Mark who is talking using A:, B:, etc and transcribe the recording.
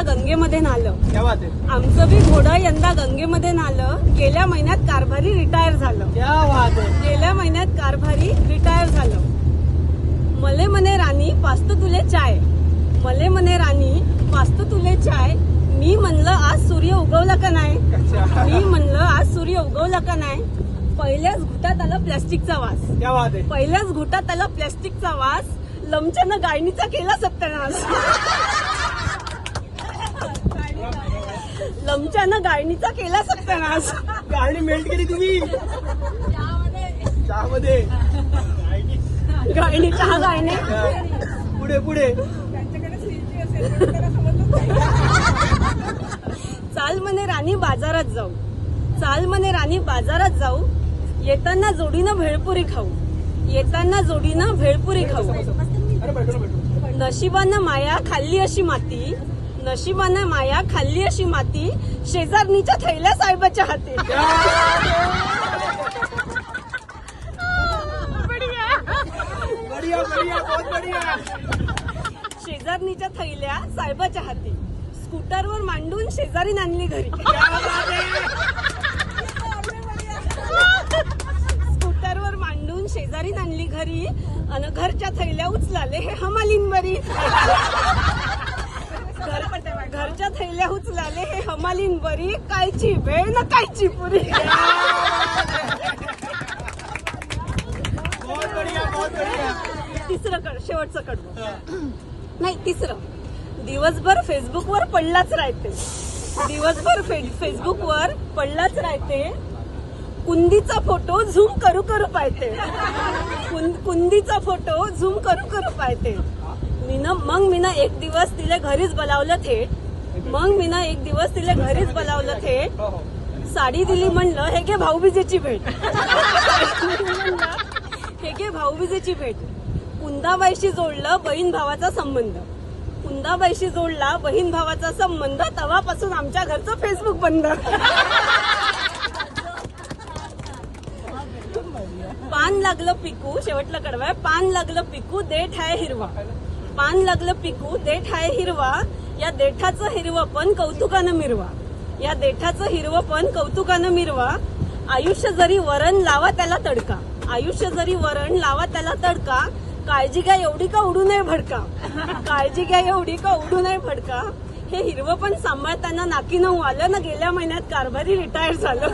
A: यंदा गंगेमध्ये नालं.
B: क्या बात है.
A: आमचं बी घोडं यंदा गंगेमध्ये नालं. गेल्या महिन्यात कारभारी रिटायर झालं.
B: क्या बात है.
A: गेल्या महिन्यात कारभारी रिटायर झालं. मले म्हणे राणी पाचतो तुले चाय. मले म्हणे राणी पाचतो तुले चाय. मी म्हणलं आज सूर्य उगवला का नाही. मी म्हणलं आज सूर्य उगवला का नाही. पहिल्याच घुटात आला प्लॅस्टिकचा वास.
B: क्या बात है.
A: पहिल्याच घुटात आला प्लॅस्टिकचा वास. लमच्यानं गायणीचा केला सत्यानाश. लमच्यानं गायणीचा केला सत्यानाश.
B: गाणी मेल्ट केली तुम्ही चहामध्ये.
A: गायणी चहा गायने.
B: पुढे पुढे.
A: चाल म्हणे राणी बाजारात जाऊ. चाल म्हणे राणी बाजारात जाऊ. येताना जोडीनं भेळपुरी खाऊ. येताना जोडीनं भेळपुरी खाऊ.
B: अरे बैठो ना बैठो.
A: नशिबानं माया खाल्ली अशी माती. नशिबानं माया खाल्ली अशी माती. शेजारणीच्या थैल्या साहेबाच्या हाती.
B: बढ़िया बढ़िया बहुत बढ़िया.
A: शेजारणीच्या थैल्या साहेबाच्या हाती. स्कूटरवर मांडून शेजारी आणली घरी. स्कूटरवर मांडून शेजारी आणली घरी. अन घरच्या थैल्या उचलाले हे हमालीन बरी. घरच्या थैल्या उचलाले हे हमालीन बरी. कायची भेळ न कायची पुरी.
B: बहुत बढ़िया बहुत बढ़िया.
A: तिसरं शेवटचं कडवं नाही तिसरं. दिवसभर फेसबुकवर पडलाच राहते. दिवसभर फेसबुकवर पडलाच राहते. कुंदीचा फोटो झूम करू करू पाहते. कुंदीचा फोटो झूम करू करू पाहते. मग मीनं एक दिवस तिला घरीच बोलावलं थेट. मग मीनं एक दिवस तिला घरीच बोलावलं थेट. साडी दिली म्हणलं हे घे भाऊबीजेची भेट. हे घे भाऊबीजेची भेट. कुंदाबाईशी जोडलं बहीण भावाचा संबंध. कुंदाबाईशी जोडला बहीण भावाचा संबंध. तेव्हापासून आमच्या घरचं फेसबुक बंद. पान लागलं पिकू. शेवटला कडवा. पान लागलं पिकू देठ आहे हिरवा. पान लागलं पिकू देठ आहे हिरवा. या देठाचं हिरवं पण कौतुकानं मिरवा. या देठाचं हिरवं पण कौतुकानं मिरवा. आयुष्य जरी वरण लावा त्याला तडका. आयुष्य जरी वरण लावा त्याला तडका. काळजी घ्या एवढी का उडू नये भडका. काळजी घ्या एवढी का उडू नये भडका. हे हिरवं पण सांभाळताना नाकी नऊ आलं ना. गेल्या महिन्यात कारभारी रिटायर झालं.